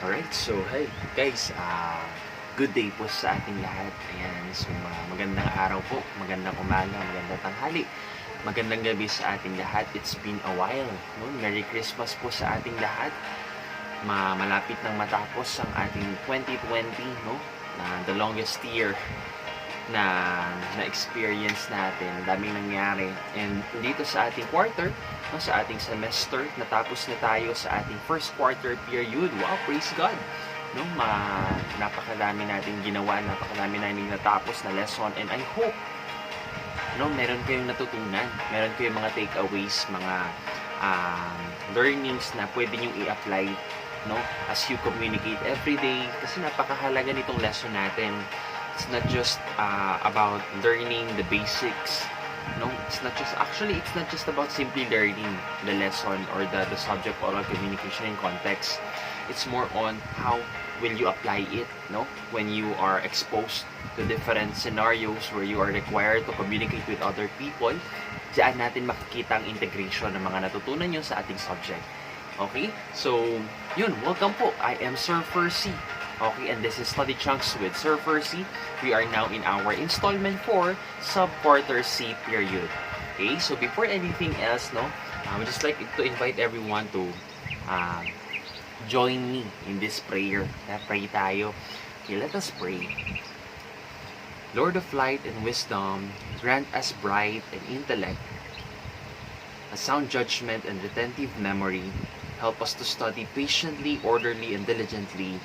Alright, so hey guys, good day po sa ating lahat. Ayan, so magandang araw po, magandang umaga, magandang tanghali, magandang gabi sa ating lahat. It's been a while, no? Merry Christmas po sa ating lahat. Malapit nang matapos ang ating 2020, no? The longest year na experience natin. Daming nangyari. And dito sa ating quarter, no, sa ating semester, natapos na tayo sa ating first quarter period. Wow, praise God! No, napakadami natin ginawa, napakadami natin natapos na lesson, and I hope no, meron kayong natutunan, meron kayong mga takeaways, mga learnings na pwede nyo i-apply, no, as you communicate every day, kasi napakahalaga nitong lesson natin. It's not just about learning the basics. No, it's not just about simply learning the lesson or the subject oral communication in context. It's more on how will you apply it, no? When you are exposed to different scenarios where you are required to communicate with other people, diyan natin makikita ang integration ng mga natutunan nyo sa ating subject. Okay? So, yun, welcome po. I am Sir Fercie. Okay, and this is Study Chunks with Sir Fercie. We are now in our installment 4, sub-quarter C period. Okay, so before anything else, no, I would just like to invite everyone to join me in this prayer. Pray tayo. Okay, let us pray. Lord of light and wisdom, grant us bright and intellect, a sound judgment and retentive memory. Help us to study patiently, orderly, and diligently,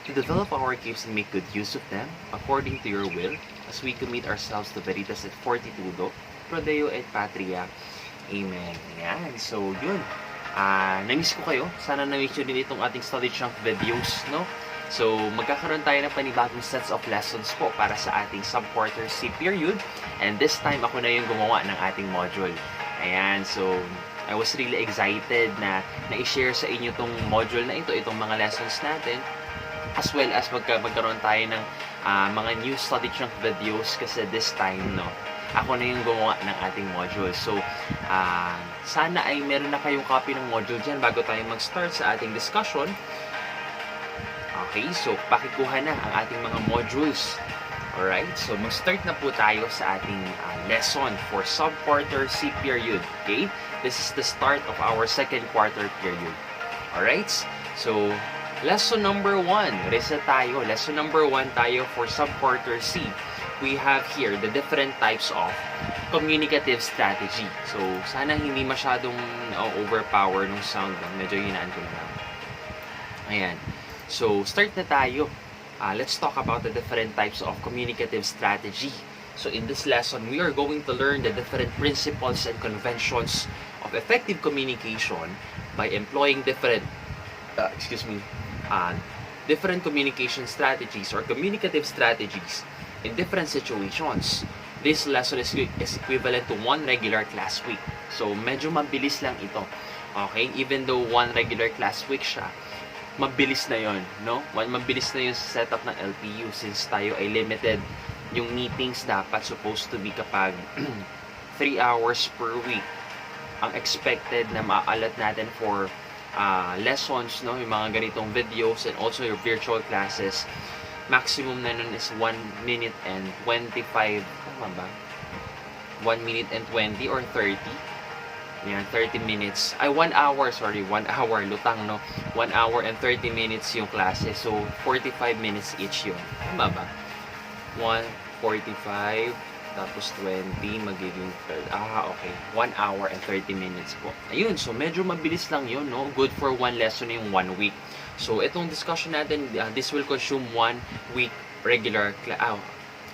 to develop our gifts and make good use of them, according to your will, as we commit ourselves to Veritas et Fortitudo, Prodeo et Patria. Amen. Yan. So, yun. Namiss ko kayo. Sana namiss nyo din itong ating study chunk videos, no? So, magkakaroon tayo ng panibagong sets of lessons po para sa ating sub-quarter C period. And this time, ako na yung gumawa ng ating module. Ayan. So, I was really excited na i-share sa inyo itong module na ito, itong mga lessons natin, as well as magkaroon tayo ng mga new study chunk videos, kasi this time, no, ako na yung gumawa ng ating module. So, sana ay meron na kayong copy ng module dyan bago tayo mag-start sa ating discussion. Okay, so pakikuha na ang ating mga modules. Alright, so mag-start na po tayo sa ating lesson for sub-quarter C period. Okay, this is the start of our second quarter period. Alright, so lesson number 1, reset tayo. Lesson number 1 tayo for sub-quarter C. We have here the different types of communicative strategy. So, sana hindi masyadong overpower ng sound. Medyo hinaan ko na lang. Ayan. So, start na tayo. Let's talk about the different types of communicative strategy. So, in this lesson, we are going to learn the different principles and conventions of effective communication by employing different different communication strategies or communicative strategies in different situations. This lesson is equivalent to 1 regular class week. So, medyo mabilis lang ito. Okay? Even though 1 regular class week siya, mabilis na yon, no? Mabilis na yung setup ng LPU since tayo ay limited. Yung meetings dapat supposed to be kapag 3 hours per week ang expected na ma-allot natin for lessons, no, yung mga ganitong videos and also your virtual classes. Maximum na nun is 1 minute and 25, tama ba? 1 minute and 20 or 30. Yan, 30 minutes. 1 hour, sorry, 1 hour, lutang, no? 1 hour and 30 minutes yung klase. So, 45 minutes each yun. Tama ba? 1:45 tapos 20, magiging okay. 1 hour and 30 minutes po. Ayun, so medyo mabilis lang yun, no? Good for 1 lesson yung 1 week. So, itong discussion natin, this will consume 1 week regular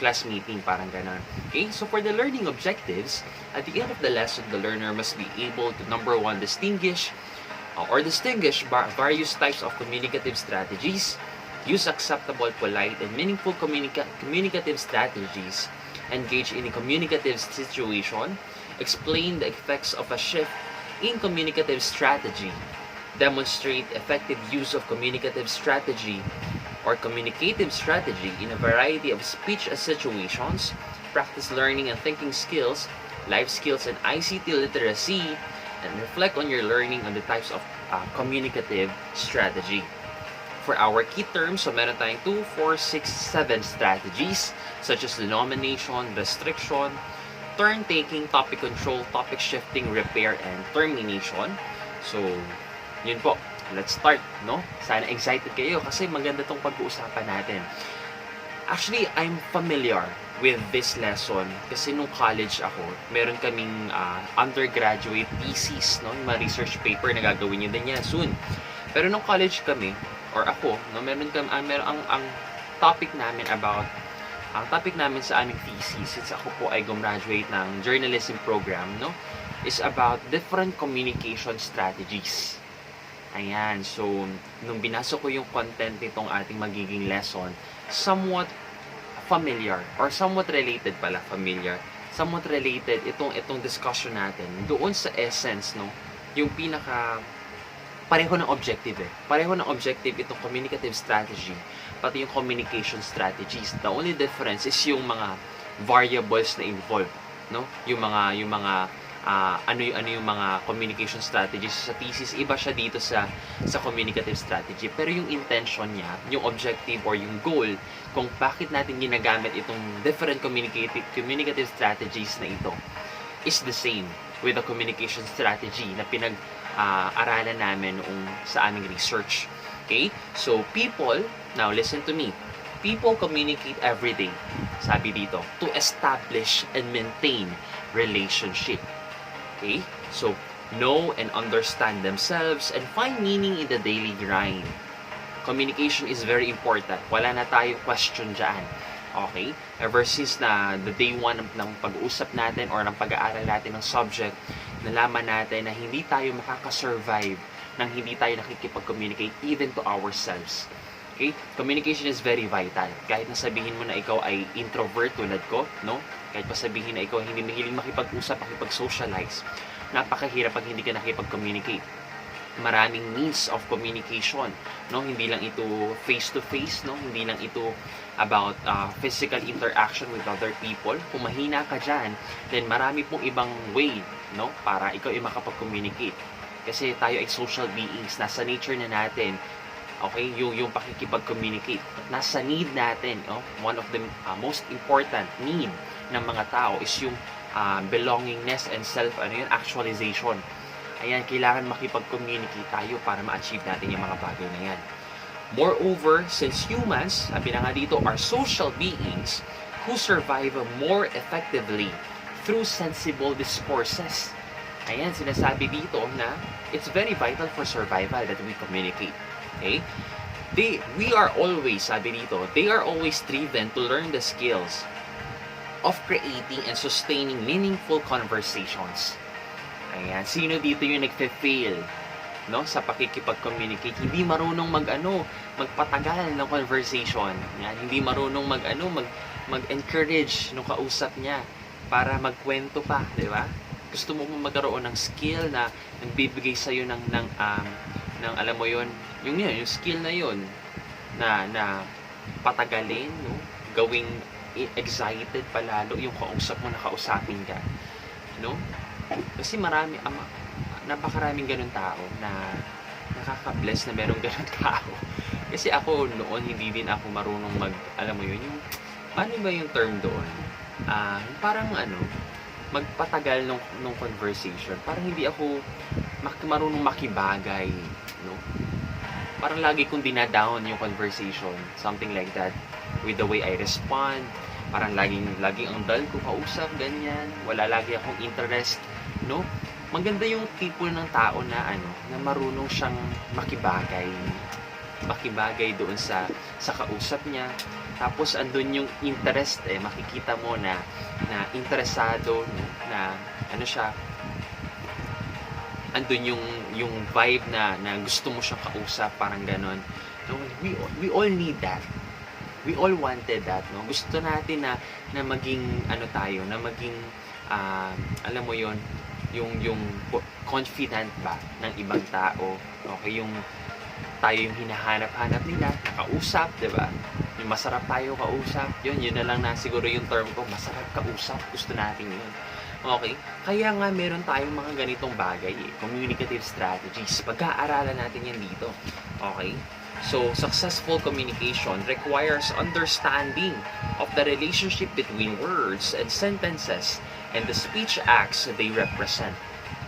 class meeting, parang ganun. Okay, so for the learning objectives, at the end of the lesson, the learner must be able to, number 1, distinguish various types of communicative strategies, use acceptable, polite, and meaningful communicative strategies, engage in a communicative situation, explain the effects of a shift in communicative strategy, demonstrate effective use of communicative strategy or communicative strategy in a variety of speech situations, practice learning and thinking skills, life skills and ICT literacy, and reflect on your learning on the types of communicative strategy. For our key terms, so meron tayong 2, 4, 6, 7 strategies such as denomination, restriction, turn-taking, topic control, topic shifting, repair, and termination. So, yun po. Let's start, no? Sana excited kayo kasi maganda tong pag-uusapan natin. Actually, I'm familiar with this lesson kasi nung college ako, meron kaming undergraduate thesis, no? Yung mga research paper na gagawin nyo din yan soon. Pero nung college kami, or ako, no, meron kami, ang topic namin sa aming thesis, since ako po ay gumraduate ng journalism program, no, is about different communication strategies. Ayan, so, nung binasa ko yung content nitong ating magiging lesson, somewhat familiar, or somewhat related itong discussion natin doon sa essence, no, yung pareho ng objective Pareho ng objective itong communicative strategy, pati yung communication strategies. The only difference is yung mga variables na involved, no? Yung mga mga communication strategies sa thesis, iba siya dito sa communicative strategy. Pero yung intention niya, yung objective or yung goal kung bakit natin ginagamit itong different communicative strategies na ito is the same with the communication strategy na aralan namin sa aming research. Okay? So, now listen to me. People communicate every day, sabi dito, to establish and maintain relationship. Okay? So, know and understand themselves and find meaning in the daily grind. Communication is very important. Wala na tayong question dyan. Okay? Ever since na the day one ng pag-uusap natin or ng pag-aaral natin ng subject, nalaman natin na hindi tayo makakasurvive nang hindi tayo nakikipag-communicate even to ourselves. Okay? Communication is very vital. Kahit na sabihin mo na ikaw ay introvert tulad ko, no? Kahit pa sabihin na ikaw hindi mahilig makipag-usap, makipag-socialize, napakahirap pag hindi ka nakipag-communicate. Maraming means of communication, no? Hindi lang ito face-to-face, no? Hindi lang ito about physical interaction with other people. Kung mahina ka dyan, then marami pong ibang way, no? Para ikaw ay makapag-communicate. Kasi tayo ay social beings. Nasa nature na natin, okay, yung pakikipag-communicate. Nasa need natin, no? One of the most important need ng mga tao is yung belongingness and actualization. Ayan, kailangan makipag-communicate tayo para ma-achieve natin yung mga bagay na yan. Moreover, since humans, sabi na nga dito, are social beings who survive more effectively through sensible discourses. Ayan, sinasabi dito na it's very vital for survival that we communicate. Okay? We are always, sabi dito, they are always driven to learn the skills of creating and sustaining meaningful conversations. Ayan, sino dito yung nagfe-fail, no, sa pakikipag-communicate? Hindi marunong magpatagal ng conversation. Yan, hindi marunong mag-encourage ng kausap niya para magkwento pa, di ba? Gusto mo magkaroon ng skill na nagbibigay sa iyo ng alam mo yon, yung skill na yon na patagalin, no? Gawing excited palalo yung kausap mo na kausapin ka, no? Kasi napakaraming ganun tao na nakaka-bless na merong ganun tao. Kasi ako noon, hindi din ako marunong alam mo yun, yung, ano ba yung term doon? Parang magpatagal nung conversation. Parang hindi ako marunong makibagay, no? Parang lagi kong dinadown yung conversation, something like that, with the way I respond. Parang laging ang dull ko kausap, ganyan. Wala lagi akong interest, no? Maganda yung tipo ng tao na na marunong siyang makibagay doon sa kausap niya. Tapos andun yung interest, makikita mo na interesado, no? Na siya, andun yung vibe na gusto mo siyang kausap, parang ganon. No? We all need that. We all wanted that, no? Gusto natin na maging tayo, na maging alam mo yon, yung confident ba ng ibang tao. Okay, yung tayo yung hinahanap-hanap nila, nakausap, 'di ba? Yung masarap tayo kausap, yun na lang na siguro yung term ko, masarap kausap, gusto natin yun. Okay? Kaya nga meron tayong mga ganitong bagay, communicative strategies. Pagka-aralan natin yan dito. Okay? So, successful communication requires understanding of the relationship between words and sentences and the speech acts they represent.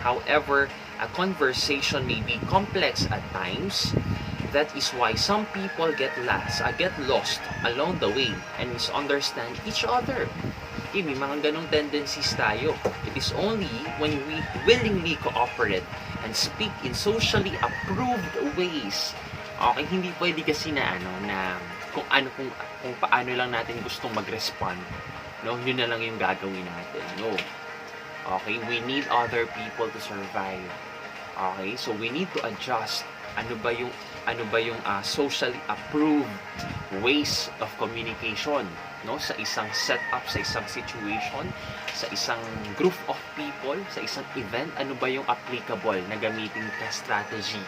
However, a conversation may be complex at times. That is why some people get lost along the way and misunderstand each other. Okay, may mga ganong tendencies tayo. It is only when we willingly cooperate and speak in socially approved ways. Okay, hindi pwede kasi na kung paano lang natin gustong mag-respond, no? Yun na lang yung gagawin natin. No. Okay, we need other people to survive. Okay, so we need to adjust. Ano ba yung socially approved ways of communication, no? Sa isang setup, sa isang situation, sa isang group of people, sa isang event, ano ba yung applicable na gamitin ka strategy,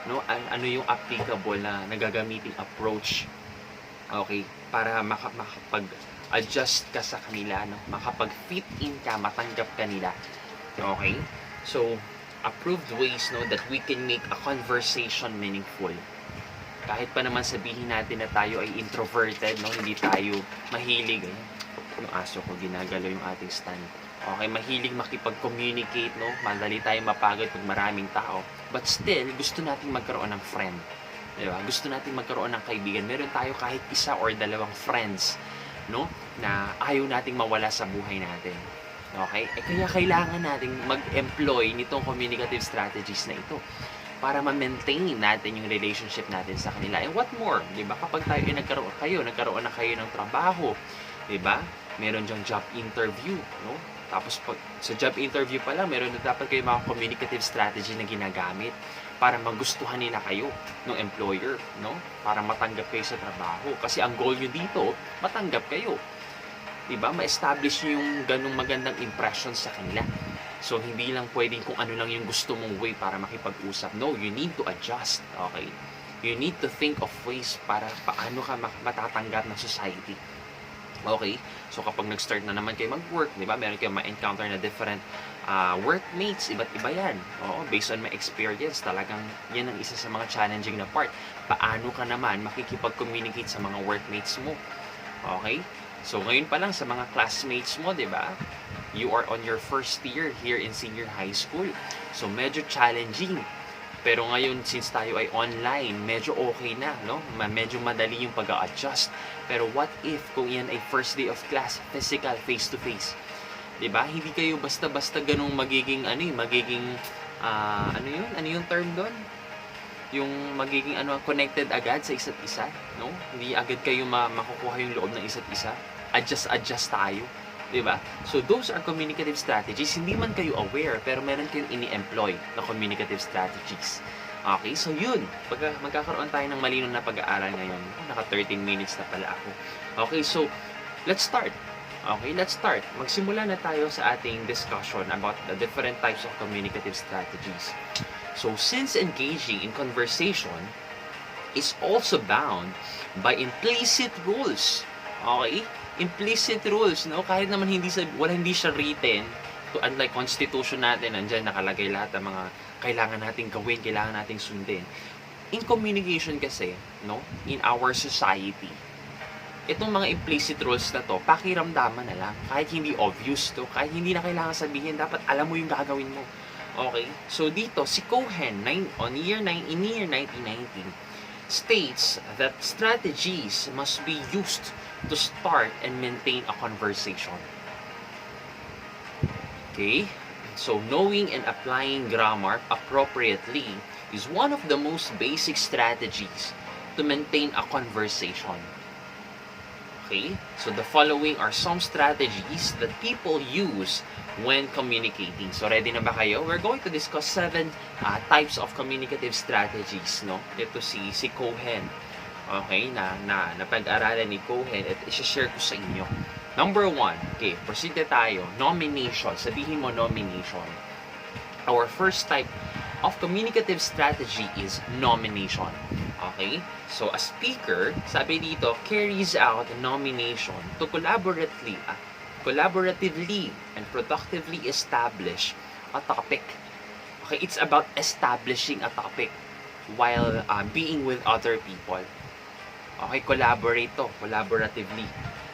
no? Ano yung applicable na nagagamiting approach, okay, para makapag-adjust ka sa kanila, no? Makapag-fit in ka, matanggap ka nila. Okay? So, approved ways, no, that we can make a conversation meaningful. Kahit pa naman sabihin natin na tayo ay introverted, no, hindi tayo mahilig. Yung aso ko, ginagalaw yung ating stand. Okay, mahilig makipag-communicate, no? Madali tayong mapagod pag maraming tao. But still, gusto nating magkaroon ng friend. Diba? Gusto nating magkaroon ng kaibigan. Meron tayo kahit isa or dalawang friends, no, na ayaw nating mawala sa buhay natin. Okay? Kaya kailangan nating mag-employ nitong communicative strategies na ito para ma-maintain natin yung relationship natin sa kanila. And what more, di ba? Kapag nagkaroon na kayo ng trabaho, di ba? Meron dyang job interview, no? Tapos sa job interview pa lang, meron na dapat kayo mga communicative strategy na ginagamit para magustuhan nila kayo ng employer, no? Para matanggap kayo sa trabaho. Kasi ang goal nyo dito, matanggap kayo. Diba? Ma-establish nyo yung ganung magandang impression sa kanila. So, hindi lang pwedeng kung ano lang yung gusto mong way para makipag-usap. No, you need to adjust. Okay? You need to think of ways para paano ka matatanggap ng society. Okay? So, kapag nag-start na naman kayo mag-work, diba? Meron kayo ma-encounter na different workmates. Iba't iba yan. Oo, based on my experience, talagang yan ang isa sa mga challenging na part. Paano ka naman makikipag-communicate sa mga workmates mo? Okay? So, ngayon pa lang sa mga classmates mo, di ba? You are on your first year here in senior high school. So, medyo challenging. Pero ngayon, since tayo ay online, medyo okay na, no? Medyo madali yung pag-a-adjust. Pero what if kung yan ay first day of class, physical, face-to-face? Di ba? Hindi kayo basta-basta ganung magiging, ano yung term doon? Yung magiging connected agad sa isa't isa, no? Hindi agad kayo makukuha yung loob ng isa't isa. Adjust tayo, 'di ba? So those are communicative strategies. Hindi man kayo aware, pero meron kayong ini-employ na communicative strategies. Okay, so yun. Magkakaroon tayo ng malinaw na pag-aaral ngayon. Naka 13 minutes na pala ako. Okay, so let's start. Okay, let's start. Magsimula na tayo sa ating discussion about the different types of communicative strategies. So, since engaging in conversation is also bound by implicit rules. Okay? Implicit rules, no? Kahit naman hindi siya written, to unlike constitution natin, nandiyan nakalagay lahat ng mga kailangan nating gawin, kailangan nating sundin. In communication kasi, no, in our society, itong mga implicit rules na to, pakiramdaman na lang. Kahit hindi obvious to, kahit hindi na kailangan sabihin, dapat alam mo yung gagawin mo. Okay? So dito, si Cohen, in year 1919, states that strategies must be used to start and maintain a conversation. Okay? So, knowing and applying grammar appropriately is one of the most basic strategies to maintain a conversation. Okay? So, the following are some strategies that people use when communicating. So, ready na ba kayo? We're going to discuss 7 types of communicative strategies, no? Ito si Cohen. Okay, na pag-aralan ni Cohen at i-share ko sa inyo. Number 1, okay, proceed na tayo. Nomination. Sabihin mo nomination. Our first type of communicative strategy is nomination. Okay? So, a speaker, sabi dito, carries out a nomination to collaboratively and productively establish a topic. Okay, it's about establishing a topic. while being with other people. Okay, collaborate to, collaboratively.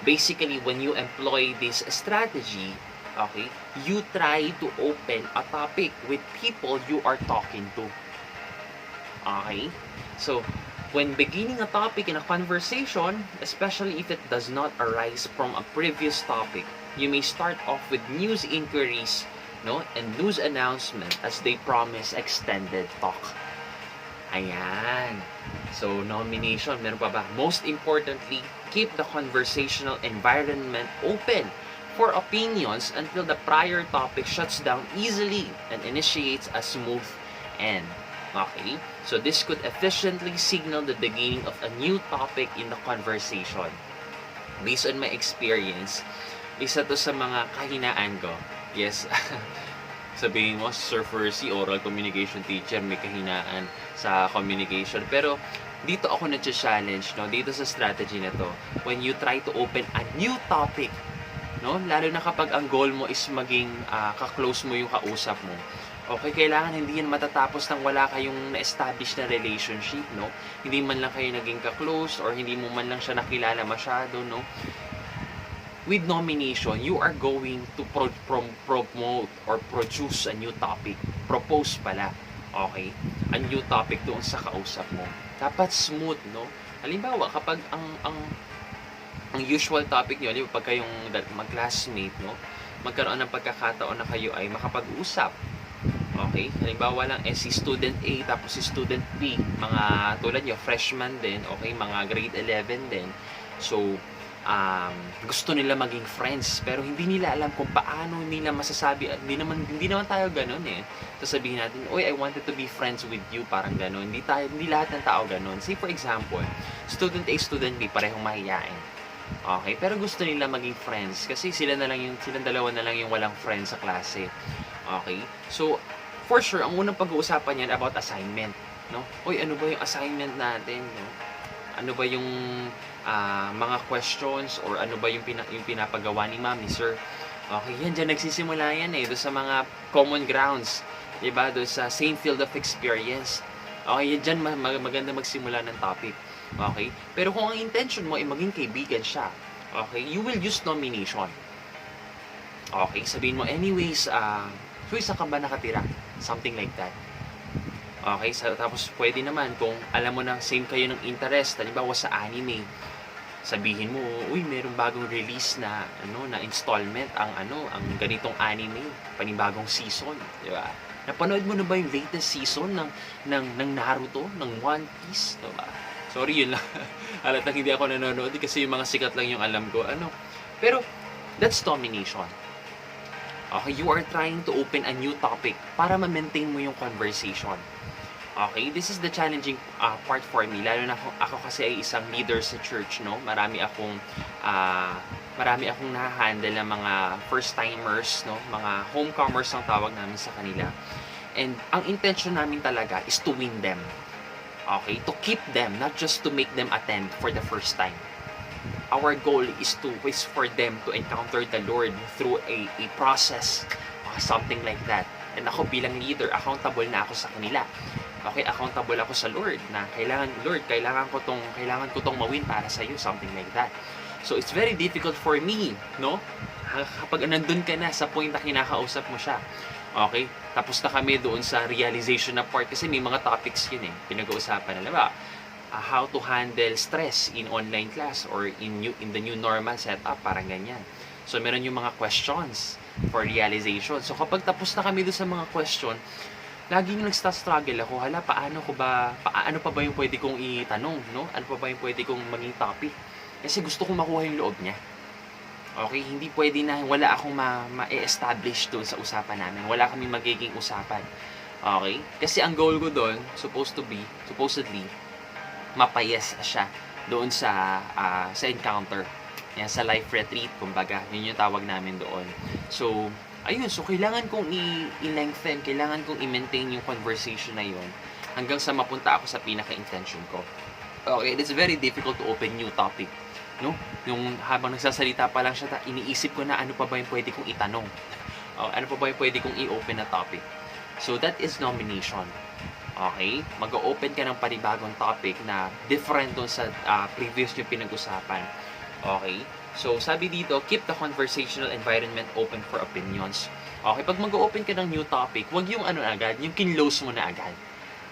Basically, when you employ this strategy, okay, you try to open a topic with people you are talking to. Okay? So, when beginning a topic in a conversation, especially if it does not arise from a previous topic, you may start off with news inquiries, no, and news announcement as they promise extended talk. Ayan. So, nomination, meron pa ba? Most importantly, keep the conversational environment open for opinions until the prior topic shuts down easily and initiates a smooth end. Okay? So, this could efficiently signal the beginning of a new topic in the conversation. Based on my experience, isa to sa mga kahinaan ko. Yes. Sabihin mo, Sir Fercie, oral communication teacher, may kahinaan sa communication. Pero, dito ako na-challenge, no? Dito sa strategy na to, when you try to open a new topic, no? Lalo na kapag ang goal mo is maging ka-close mo yung kausap mo. Okay, kailangan hindi yan matatapos nang wala kayong na-establish na relationship, no? Hindi man lang kayo naging ka-close or hindi mo man lang siya nakilala masyado, no? With nomination, you are going to promote or produce a new topic. Propose pala. Okay? A new topic doon sa kausap mo. Dapat smooth, no? Halimbawa, kapag ang usual topic niyo, halimbawa, pag kayong mag-classmate, no? Magkaroon ng pagkakataon na kayo ay makapag-usap. Okay? Halimbawa lang, si student A tapos si student B. Mga tulad nyo, freshman din. Okay? Mga grade 11 din. So, gusto nila maging friends pero hindi nila alam kung paano nila masasabi. Hindi naman tayo ganoon eh. Sasabihin natin, "Oy, I wanted to be friends with you," parang ganoon. Hindi lahat ng tao ganoon. Say for example, student A, student B parehong mahiyain. Okay, pero gusto nila maging friends kasi silang dalawa na lang yung walang friends sa klase. Okay? So, for sure, ang unang pag-uusapan yan about assignment, no? Oy, ano ba yung assignment natin, no? Ano ba yung mga questions or ano ba yung pinapagawa ni ma'am, ni sir. Okay, yan dyan nagsisimula yan eh, doon sa mga common grounds, diba? Doon sa same field of experience. Okay, yan dyan maganda magsimula ng topic. Okay, pero kung ang intention mo ay maging kaibigan siya, okay, you will use nomination. Okay, sabihin mo, anyways, so isa ka ba nakatira? Something like that. Okay, so, tapos pwede naman kung alam mo na same kayo ng interest, halimbawa sa anime, sabihin mo, uy, mayroong bagong release na installment ang ganitong anime, panibagong season, di ba? Napanood mo na ba yung latest season ng Naruto, ng One Piece, di ba? Sorry, yun lang. Halatang hindi ako nanonood kasi yung mga sikat lang yung alam ko. Pero that's domination. Okay, you are trying to open a new topic para ma-maintain mo yung conversation. Okay, this is the challenging part for me. Lalo na ako kasi ay isang leader sa church, no? Marami akong na-handle ng mga first-timers, no? Mga homecomers ang tawag namin sa kanila. And ang intention namin talaga is to win them. Okay, to keep them, not just to make them attend for the first time. Our goal is for them to encounter the Lord through a process, something like that. And ako bilang leader, accountable na ako sa kanila. Okay, accountable ako sa Lord na kailangan ko tong mawin para sa iyo, something like that. So it's very difficult for me, no? Kapag nandun ka na sa point na kinakausap mo siya. Okay? Tapos na kami doon sa realization na part kasi may mga topics yun eh. Pinag-uusapan na ba? How to handle stress in online class or in the new normal setup, parang ganyan. So meron yung mga questions for realization. So kapag tapos na kami doon sa mga question, laging nagsta-struggle ako, paano pa ba yung pwede kong itanong, no? Ano pa ba yung pwede kong maging topic? Kasi gusto kong makuha yung loob niya. Okay, hindi pwede na wala akong ma-establish doon sa usapan namin. Wala kaming magiging usapan. Okay? Kasi ang goal ko doon, supposedly, mapayas siya doon sa encounter. Yan, sa life retreat, kumbaga. Yun yung tawag namin doon. So, ayun. So, kailangan kong i-lengthen, kailangan kong i-maintain yung conversation na yun hanggang sa mapunta ako sa pinaka-intention ko. Okay, it's very difficult to open new topic. No? Yung habang nagsasalita pa lang siya, iniisip ko na ano pa ba yung pwede kong itanong. Ano pa ba yung pwede kong i-open na topic. So, that is nomination. Okay? Mag-open ka ng panibagong topic na different dun sa previous yung pinag-usapan. Okay? So, sabi dito, keep the conversational environment open for opinions. Okay? Pag mag-open ka ng new topic, wag yung ano agad, yung kinlose mo na agad.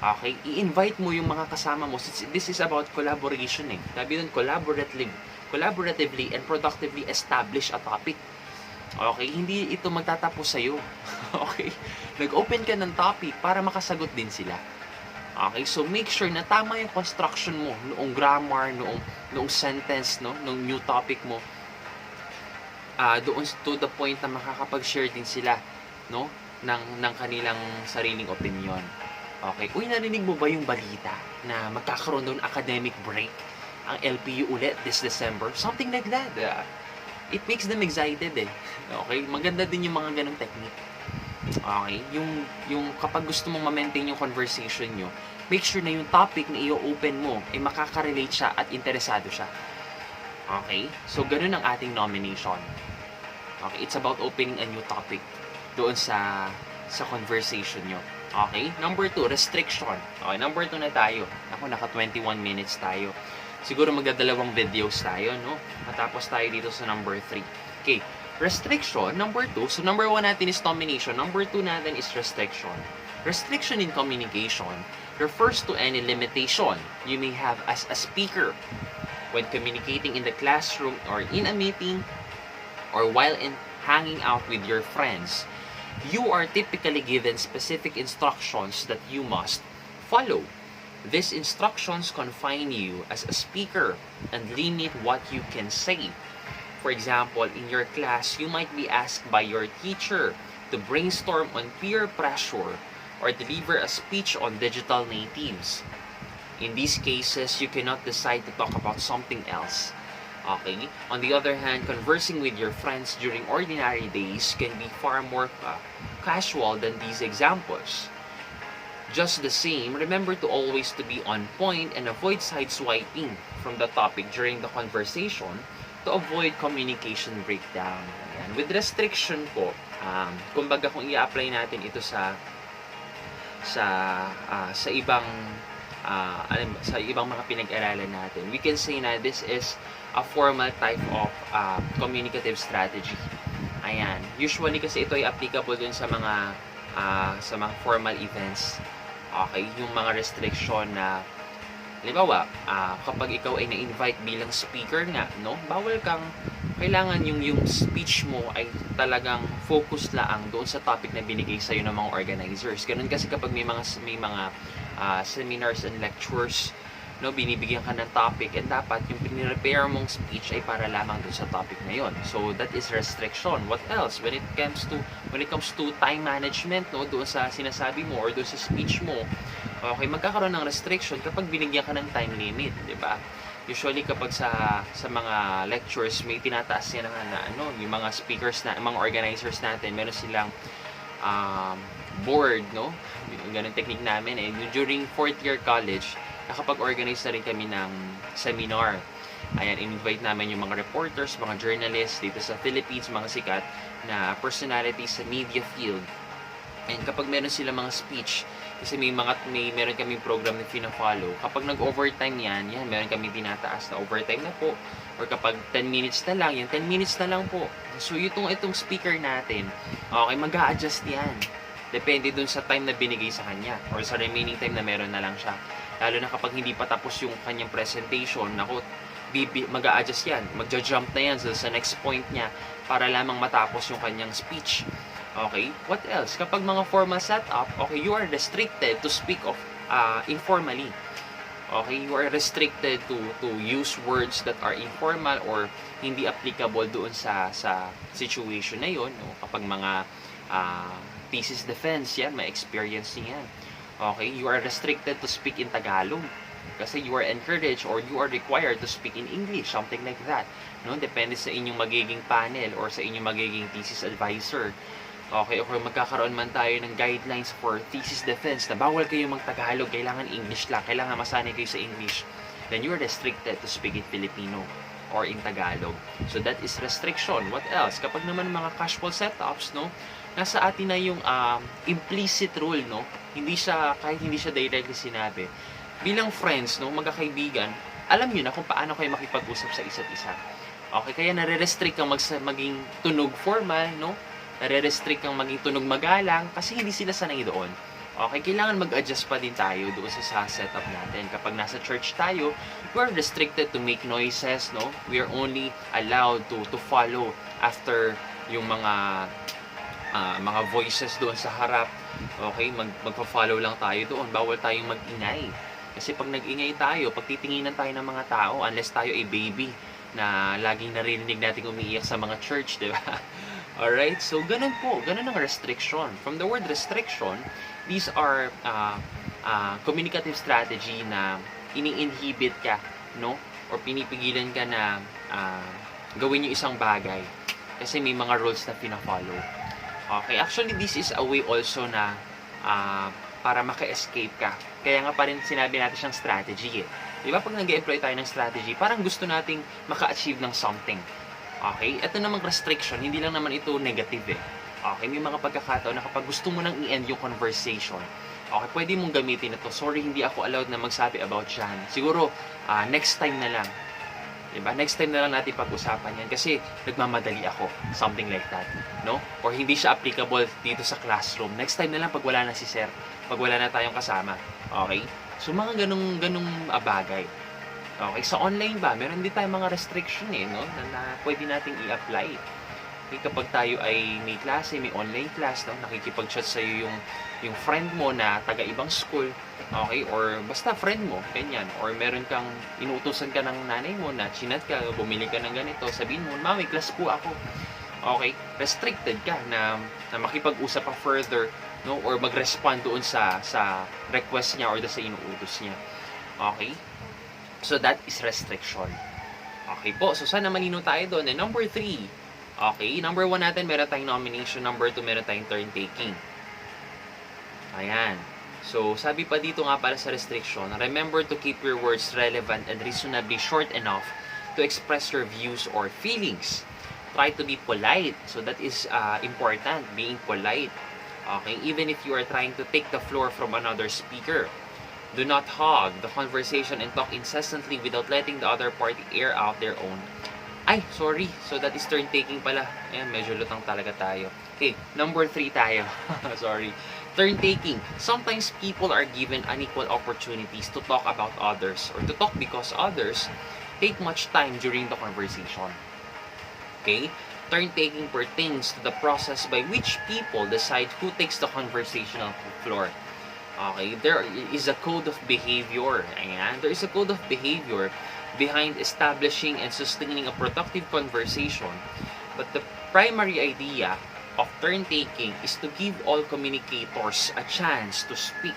Okay? I-invite mo yung mga kasama mo. This is about collaboration eh. Sabi dun, collaboratively and productively establish a topic. Okay? Hindi ito magtatapos sa'yo. Okay? Nag-open ka ng topic para makasagot din sila. Okay? So, make sure na tama yung construction mo, noong grammar, noong sentence, no? Noong new topic mo. Doon to the point na makakapag-share din sila, no? ng kanilang sariling opinion. Okay? Uy, narinig mo ba yung balita na magkakaroon doon academic break ang LPU ulit this December? Something like that. It makes them excited eh. Okay? Maganda din yung mga ganong technique. Okay? Yung kapag gusto mong ma-maintain yung conversation nyo, make sure na yung topic na i-open mo ay makaka-relate siya at interesado siya. Okay? So, ganun ang ating nomination. Okay? It's about opening a new topic doon sa conversation nyo. Okay? Number 2, restriction. Okay, number 2 na tayo. Ako, naka 21 minutes tayo. Siguro magdadalawang videos tayo, no? Matapos tayo dito sa number 3. Okay, restriction, number 2. So, number 1 natin is domination. Number 2 natin is restriction. Restriction in communication refers to any limitation you may have as a speaker when communicating in the classroom or in a meeting or while hanging out with your friends. You are typically given specific instructions that you must follow. These instructions confine you as a speaker and limit what you can say. For example, in your class, you might be asked by your teacher to brainstorm on peer pressure or deliver a speech on digital natives. In these cases, you cannot decide to talk about something else. Okay? On the other hand, conversing with your friends during ordinary days can be far more casual than these examples. Just the same, remember to always to be on point and avoid sideswiping from the topic during the conversation to avoid communication breakdown. Ayan. With restriction po, kumbaga kung i-apply natin ito sa ibang sa ibang mga pinag-aralan natin, we can say na this is a formal type of communicative strategy. Ayan. Usually kasi ito ay applicable dun sa mga formal events. Okay, yung mga restriction na halimbawa, kapag ikaw ay na-invite bilang speaker nga, no? Kailangan yung speech mo ay talagang focus lang doon sa topic na binigay sa iyo ng mga organizers. Ganun kasi kapag may mga seminars and lectures, no, binibigyan ka ng topic and dapat yung pinirepare mong speech ay para lamang doon sa topic na yon. So that is restriction. What else? When it comes to time management, no, doon sa sinasabi mo or doon sa speech mo, okay, magkakaroon ng restriction kapag binigyan ka ng time limit, di ba? Usually kapag sa mga lectures may tinataas yan na yung mga speakers na mga organizers natin, meron silang board, no? Yung ganung technique namin eh. During 4th year college, nakapag-organize na rin kami ng seminar. Ayan, invite namin yung mga reporters, mga journalists dito sa Philippines, mga sikat na personalities sa media field. And kapag meron sila mga speech, kasi meron kaming program na fina-follow. Kapag nag-overtime yan, meron kaming tinataas na overtime na po. Or kapag 10 minutes na lang, 10 minutes na lang po. So itong speaker natin, okay, mag-a-adjust yan. Depende dun sa time na binigay sa kanya or sa remaining time na meron na lang siya. Lalo na kapag hindi pa tapos yung kanyang presentation, mag-a-adjust yan. Magja-jump na yan sa next point niya para lamang matapos yung kanyang speech. Okay? What else? Kapag mga formal setup, okay, you are restricted to speak of informally. Okay? You are restricted to use words that are informal or hindi applicable doon sa situation na yun. No? Kapag mga thesis defense, yan, may experience niyan. Okay, you are restricted to speak in Tagalog kasi you are encouraged or you are required to speak in English, something like that. No, depende sa inyong magiging panel or sa inyong magiging thesis advisor. Okay, o kung magkakaroon man tayo ng guidelines for thesis defense na bawal kayo mag-Tagalog, kailangan English lang, kailangan masanay kayo sa English, then you are restricted to speak in Filipino or in Tagalog. So that is restriction. What else? Kapag naman mga casual setups, no, nasa atin na yung implicit rule, no? Kahit hindi siya directly sinabi. Bilang friends, no, magkakaibigan, alam niyo na kung paano kayo makipag-usap sa isa't isa. Okay, kaya nare-restrict kang maging tunog formal, no? Nare-restrict kang maging tunog magalang kasi hindi sila sanay doon. Okay, kailangan mag-adjust pa din tayo doon sa setup natin. Kapag nasa church tayo, we're restricted to make noises, no? We are only allowed to follow after yung mga voices doon sa harap. Okay, magpa-follow lang tayo doon. Bawal tayong mag-ingay. Kasi pag nag-ingay tayo, pag titinginan tayo ng mga tao, unless tayo ay baby na laging narinig natin umiiyak sa mga church, di ba? Alright, so ganun ang restriction. From the word restriction, these are communicative strategy na ini-inhibit ka, no? Or pinipigilan ka na gawin yung isang bagay kasi may mga rules na pina-follow. Okay, actually this is a way also na para maka-escape ka. Kaya nga pa rin sinabi natin siyang strategy eh. Di ba pag nag-employ tayo ng strategy, parang gusto nating maka-achieve ng something. Okay? Ito namang restriction, hindi lang naman ito negative eh. Okay? May mga pagkakataon na kapag gusto mo nang i-end yung conversation, okay, pwede mong gamitin ito. Sorry, hindi ako allowed na magsabi about yan. Siguro, next time na lang. Diba? Next time na lang natin pag-usapan yan kasi nagmamadali ako. Something like that. No? Or hindi siya applicable dito sa classroom. Next time na lang pag wala na si sir. Pag wala na tayong kasama. Okay? So, mga ganung bagay. Okay, sa online ba, meron din tayong mga restriction no, na pwede nating i-apply. Okay, kapag tayo ay may klase, may online class, no, nakikipag-chat sa'yo yung friend mo na taga-ibang school, okay, or basta friend mo, ganyan, or meron kang inuutosan ka ng nanay mo na chinat ka, bumili ka ng ganito, sabihin mo, mami, class po ako. Okay, restricted ka na makipag-usap pa further, no, or mag-respond doon sa request niya or sa inuutos niya. Okay? So, that is restriction. Okay po. So, sana malino tayo doon. And number 3. Okay. Number 1 natin, meron tayong nomination. Number 2, meron tayong turn taking. Ayan. So, sabi pa dito nga para sa restriction, remember to keep your words relevant and reasonably short enough to express your views or feelings. Try to be polite. So, that is important. Being polite. Okay. Even if you are trying to take the floor from another speaker. Do not hog the conversation and talk incessantly without letting the other party air out their own. Ay, sorry. So, that is turn taking pala. Ayan, medyo lutang talaga tayo. Okay, number 3 tayo. Sorry. Turn taking. Sometimes people are given unequal opportunities to talk about others or to talk because others take much time during the conversation. Okay? Turn taking pertains to the process by which people decide who takes the conversational floor. Okay, there is a code of behavior. Ayan, there is a code of behavior behind establishing and sustaining a productive conversation. But the primary idea of turn-taking is to give all communicators a chance to speak.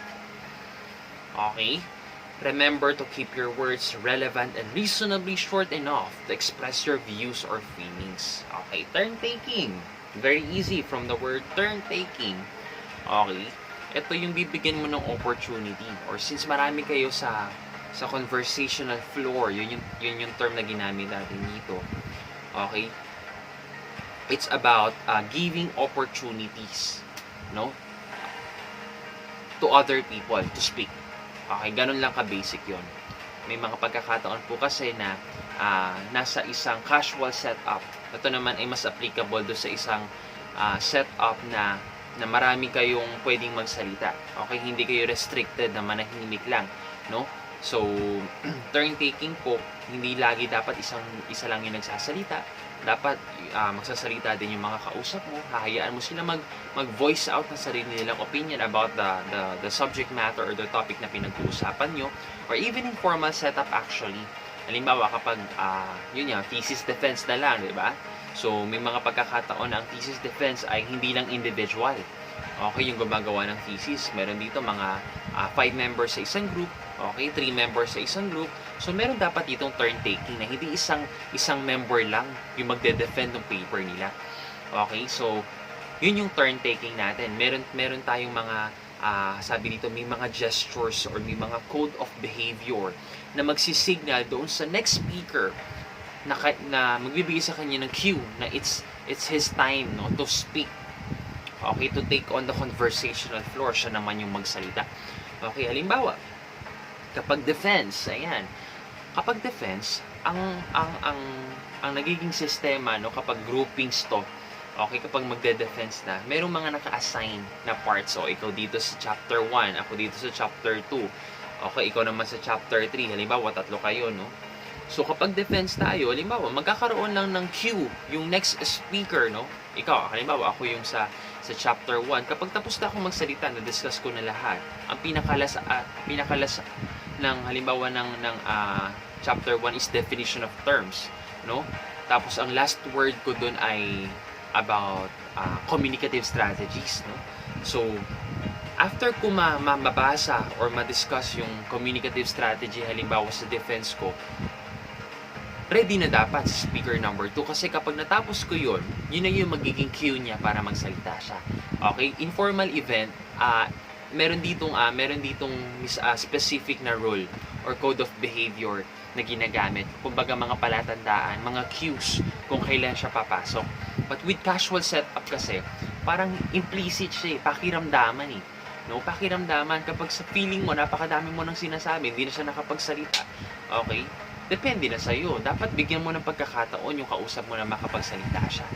Okay? Remember to keep your words relevant and reasonably short enough to express your views or feelings. Okay, turn-taking. Very easy from the word turn-taking. Okay? Ito yung bibigyan mo ng opportunity or since marami kayo sa conversational floor, yun yung term na ginamit natin dito. Okay? It's about giving opportunities, no? To other people to speak. Okay, ganun lang ka-basic yon. May mga pagkakataon po kasi na nasa isang casual setup. Ito naman ay mas applicable do sa isang setup na marami kayong pwedeng magsalita. Okay, hindi kayo restricted na manahimik lang, no? So, turn taking po, hindi lagi dapat isa lang yung nagsasalita. Dapat magsasalita din yung mga kausap mo. Hahayaan mo sila mag-voice out ng sarili nilang opinion about the subject matter or the topic na pinag-uusapan nyo. Or even in formal setup actually. Halimbawa kapag yun yan, thesis defense na lang, di ba? So, may mga pagkakataon na ang thesis defense ay hindi lang individual. Okay, yung gumagawa ng thesis. Meron dito mga 5 members sa isang group. Okay, 3 members sa isang group. So, meron dapat ditong turn-taking na hindi isang member lang yung magde-defend ng paper nila. Okay, so, yun yung turn-taking natin. Meron tayong mga, sabi dito, may mga gestures or may mga code of behavior na magsisignal doon sa next speaker na magbibigay sa kanya ng cue na it's his time, no, to speak. Okay, to take on the conversational floor, siya naman yung magsalita. Okay, halimbawa, kapag defense, ayan. Kapag defense, ang nagiging sistema, no, kapag groupings to, okay, kapag magde-defense na, merong mga naka-assign na parts. So, ikaw dito sa chapter 1, ako dito sa chapter 2. Okay, ikaw naman sa chapter 3. Halimbawa, 3 kayo, no? So, kapag defense tayo, halimbawa, magkakaroon lang ng cue, yung next speaker, no? Ikaw, halimbawa, ako yung sa chapter 1. Kapag tapos na akong magsalita, na-discuss ko na lahat. Ang pinakalas ng, halimbawa, ng chapter 1 is definition of terms, no? Tapos, ang last word ko dun ay about communicative strategies, no? So, after ko mabasa or ma-discuss yung communicative strategy, halimbawa sa defense ko, ready na dapat sa speaker number 2 kasi kapag natapos ko yun na yung magiging cue niya para magsalita siya. Okay? Informal event, meron ditong specific na rule or code of behavior na ginagamit. Kumbaga mga palatandaan, mga cues kung kailan siya papasok. But with casual setup kasi, parang implicit siya, pakiramdaman eh. No? Pakiramdaman, kapag sa feeling mo, napakadami mo nang sinasabi, hindi na siya nakapagsalita. Okay? Depende na sa'yo. Dapat bigyan mo ng pagkakataon yung kausap mo na makapagsalita siya.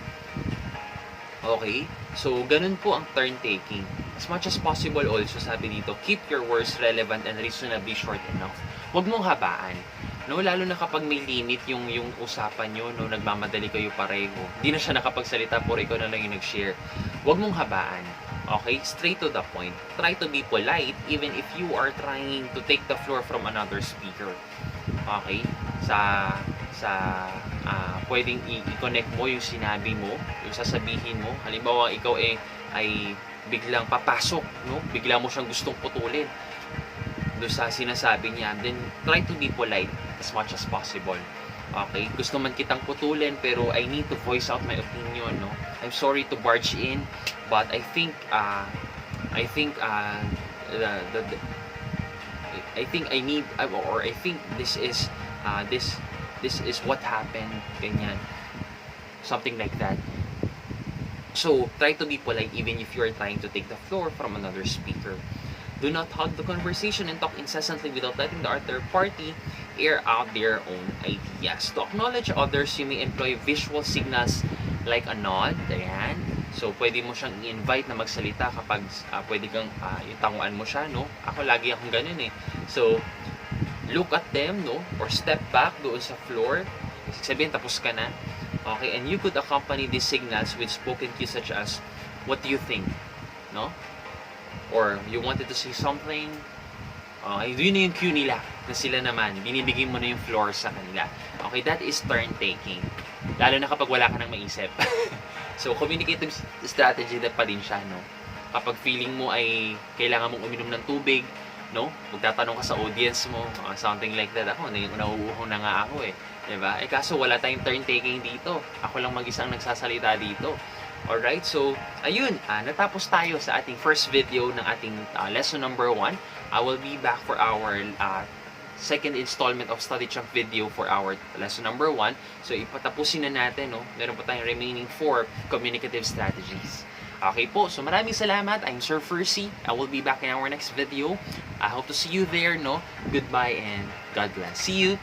Okay? So, ganun po ang turn taking. As much as possible also, sabi dito, keep your words relevant and reasonably short enough. Huwag mong habaan. No, lalo na kapag may limit yung usapan nyo, no, nagmamadali kayo pareho. Hindi na siya nakapagsalita, puro ikaw na lang yung nag-share. Huwag mong habaan. Okay? Straight to the point. Try to be polite even if you are trying to take the floor from another speaker. Okay? Pwedeng i-connect mo yung sinabi mo, yung sasabihin mo. Halimbawa, ikaw ay biglang papasok, no? Bigla mo siyang gustong putulin doon sa sinasabi niya. Then, try to be polite as much as possible. Okay? Gusto man kitang putulin, pero I need to voice out my opinion, no? I'm sorry to barge in, but I think this is what happened, ganyan, something like that. So try to be polite even if you are trying to take the floor from another speaker. Do not hog the conversation and talk incessantly without letting the other party air out their own ideas. To acknowledge others, you may employ visual signals like a nod. Ayan. So, pwede mo siyang i-invite na magsalita kapag pwede kang itanguan mo siya, no? Ako lagi akong ganun eh. So, look at them, no? Or step back doon sa floor. Sabihin, tapos ka na. Okay, and you could accompany these signals with spoken cues such as, what do you think? No? Or, you wanted to say something? Yun na yung cue nila na sila naman. Binibigay mo na yung floor sa kanila. Okay, that is turn taking. Lalo na kapag wala ka nang maisip. So, communicative strategy na pa din siya, no? Kapag feeling mo ay kailangan mong uminom ng tubig, no? Magtatanong ka sa audience mo, something like that. Ako, nauuhaw na nga ako eh. Diba? Kaso wala tayong turn taking dito. Ako lang mag-isang nagsasalita dito. Alright, so, ayun, natapos tayo sa ating first video ng ating lesson number 1. I will be back for our second installment of study chunk video for our lesson number 1. So, ipatapusin na natin, no? Meron pa tayong remaining 4 communicative strategies. Okay po, so maraming salamat. I'm Sir Fercie. I will be back in our next video. I hope to see you there, no? Goodbye and God bless. See you!